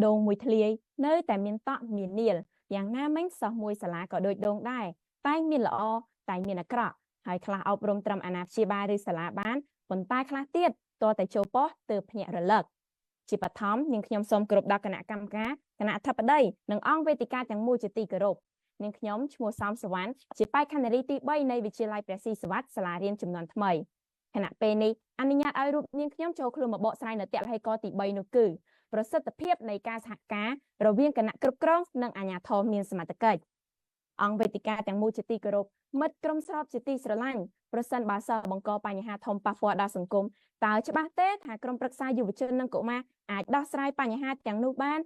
ดงมวยทะเลเนื้อแต่เมียนตอเมียนเนียลอย่างน้าแม่งสอมวยสลาก็โดยดงได้ใต้เมียนละอใต้เมียนกระหายคลาเอาปรมตรำอนาชีบาหรือสลาบ้านบนใต้คลาเตียดตัวแต่โจปอเติบเนี่ยระเลิกจีปทอมยังขยมสมกรบดอกคณะกรรมการคณะทัพได้หนึ่งอ่องเวติกาอย่างมูจิตีกรบยังขยมชัวซ้อมสวรรค์จีไปคันนารีตีใบในวิจิไลประสีสวัสดิ์สลาเรียนจำนวนทำไมขณะเป็นนี้อนุญาตเอารูปยังขยมโชว์คลุมมาเบาสไลน์เนตะให้กอติใบนุกือประสิทธิภาพในการสหการระเวียงคณะกรุบกรองนังอาญาทอมเมียนสมัติเกิดองเวติกาแต่งมูจิตีกรบมัดกรมสอบจิตีสระลันประสันบาสบังกอปัญหาทอมปาฟอดาสังคมตาฉบับเต้หากรมปรึกษาอยู่วิจารณ์นังกุมาอาจดอสไลปัญหาแต่งนูบ้าน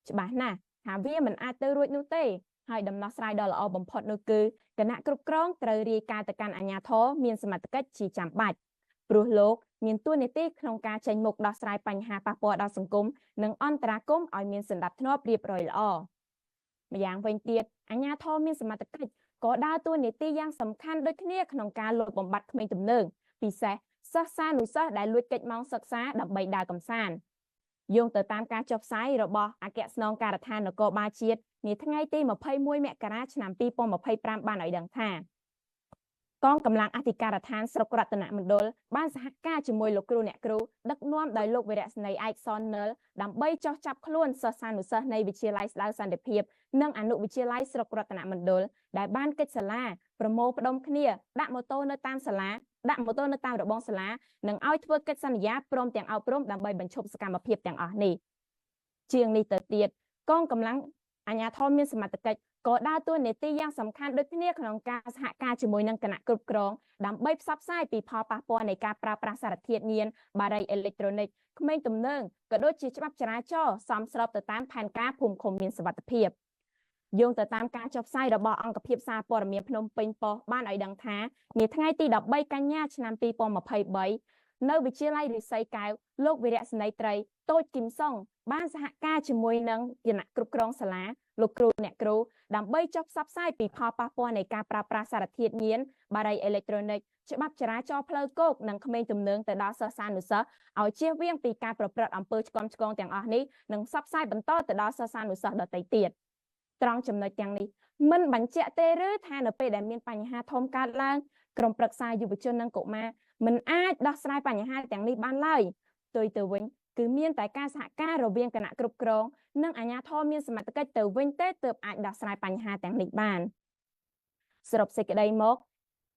ฉบับน่ะหาวิมันอาจเตอร์รุ่ยนูเต้ให้ดำนักสไลดอลเอาบ่มพอดนูคือคณะกรุบกรองเตอรีการตะการอาญาทอเมียนสมัติเกิดชีจำบัดปลุกโลกមានទួនាទីក្នុងការចេញមុខដោះស្រាយបញ្ហាប៉ះពាល់ដល់សង្គមនិងអន្តរាគមន៍ឲ្យមានសណ្ដាប់ធ្នាប់រៀបរយល្អម្យ៉ាងវិញទៀតអាជ្ញាធរមានសមត្ថកិច្ចក៏ដើរតួនាទីយ៉ាងសំខាន់ដូចគ្នាក្នុងការលុបបំបាត់ក្មេងទំនើងពិសេសសិស្សានុសិស្សដែលលួចកិច្ចម៉ោងសិក្សាដើម្បីដើរកម្សាន្តយោងទៅតាមការចុះផ្សាយរបស់អគ្គស្នងការដ្ឋាននគរបាលជាតិនាថ្ងៃទី21មករាឆ្នាំ2025បានឲ្យដឹងថាកងកម្លាំងអធិការដ្ឋានស្រុករតនមណ្ឌលបានសហការជាមួយលោកគ្រូអ្នកគ្រូដឹកនាំដោយលោកវីរៈស្នីឯកសននិលដើម្បីចោះចាប់ខ្លួនសិស្សានុសិស្សនៃវិទ្យាល័យស្ដៅសន្តិភាពនិងអនុវិទ្យាល័យស្រុករតនមណ្ឌលដែលបានកិច្ចសាលាប្រមូលផ្ដុំគ្នាដាក់ម៉ូតូនៅតាមសាលាដាក់ម៉ូតូនៅតាមរបងសាលានិងឲ្យធ្វើកិច្ចសន្យាព្រមទាំងអប់រំដើម្បីបញ្ឈប់សកម្មភាពទាំងអស់នេះជាងនេះទៅទៀតកងកម្លាំងអាជ្ញាធរមានសមត្ថកិច្ចក៏ដើរតួនាទីយ៉ាងសំខាន់ដូចគ្នាក្នុងការសហការជាមួយនឹងគណៈគ្រប់គ្រងដើម្បីផ្សព្វផ្សាយពីផលប៉ះពាល់នៃការប្រើប្រាស់សារធាតុញៀនបារីអេເລັກត្រូនិកក្មេងទំនើងក៏ដូចជាច្បាប់ចរាចរណ៍សមស្របទៅតាមផែនការភូមិឃុំមានសុវត្ថិភាពយោងទៅតាមការចុះផ្សាយរបស់អង្គភាពសារព័ត៌មានភ្នំពេញប៉ុស្តិ៍បានឲ្យដឹងថានាថ្ងៃទី13កញ្ញាឆ្នាំ2023នៅវិទ្យាល័យរិស័យកែវលោកវីរៈស្នីត្រីតូចគឹមសុងបានសហការជាមួយនឹងគណៈគ្រប់គ្រងសាលាលោកគ្រូអ្នកគ្រូដើម្បីចុះផ្សព្វផ្សាយពីផលប៉ះពាល់នៃការប្រើប្រាស់សារធាតុញៀនបារីអេເລັກត្រូនិកច្បាប់ចរាចរណ៍ផ្លូវគោកនិងក្មេងទំនើងទៅដល់សិស្សានុសិស្សឲ្យជៀសវាងពីការប្រព្រឹត្តអំពើឆ្គាំឆ្គងទាំងអស់នេះនិងផ្សព្វផ្សាយបន្តទៅដល់សិស្សានុសិស្សដទៃទៀតត្រង់ចំណុចទាំងនេះមិនបញ្ជាក់ទេឬថានៅពេលដែលមានបញ្ហាធំកើតឡើងក្រុមប្រឹក្សាយុវជននិងកុមារមិនអាចដោះស្រាយបញ្ហាទាំងនេះបានឡើយផ្ទុយទៅវិញគឺមានតែការសហការរវាងគណៈគ្រប់គ្រងនិងអាជ្ញាធរមានសមត្ថកិច្ចទៅវិញទេទើបអាចដោះស្រាយបញ្ហាទាំងនេះបានសរុបសេចក្តីមក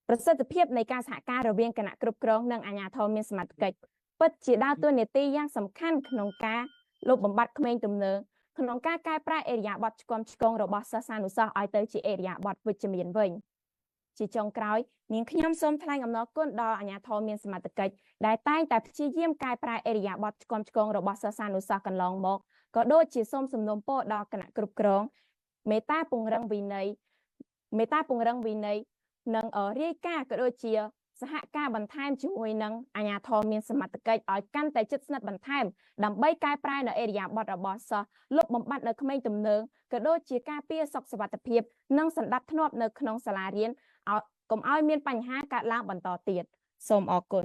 ប្រសិទ្ធភាពនៃការសហការរវាងគណៈគ្រប់គ្រងនិងអាជ្ញាធរមានសមត្ថកិច្ចពិតជាដើរតួនាទីយ៉ាងសំខាន់ក្នុងការលុបបំបាត់ក្មេងទំនើងក្នុងការកែប្រែអេរយាប័តឆ្គាំឆ្គងរបស់សិស្សានុសិស្សឲ្យទៅជាអេរយាប័តវិជ្ជមានវិញជាចុងក្រោយនាងខ្ញុំសូមថ្លែងអំណរគុណដល់អាជ្ញាធរមានសមត្ថកិច្ចដែលតែងតែព្យាយាមកែប្រែអេរយាប័តឆ្គាំឆ្គងរបស់សិស្សានុសិស្សកន្លងមកក៏ដូចជាសូមសំណូមពរដល់គណៈគ្រប់គ្រងមេត្តាពង្រឹងវិន័យនិងរាយការណ៍ក៏ដូចជាសហការបន្ថែមជាមួយនឹងអាជ្ញាធរមានសមត្ថកិច្ចឲ្យកាន់តែជិតស្និទ្ធបន្ថែមដើម្បីកែប្រែនៅអេរយាប័តរបស់សិស្សលុបបំបាត់នៅក្មេងទំនើងក៏ដូចជាការពារសុខសុវត្ថិភាពនិងសណ្ដាប់ធ្នាប់នៅក្នុងសាលារៀនកុំឲ្យមានបញ្ហាកើតឡើងបន្តទៀតសូមអរគុណ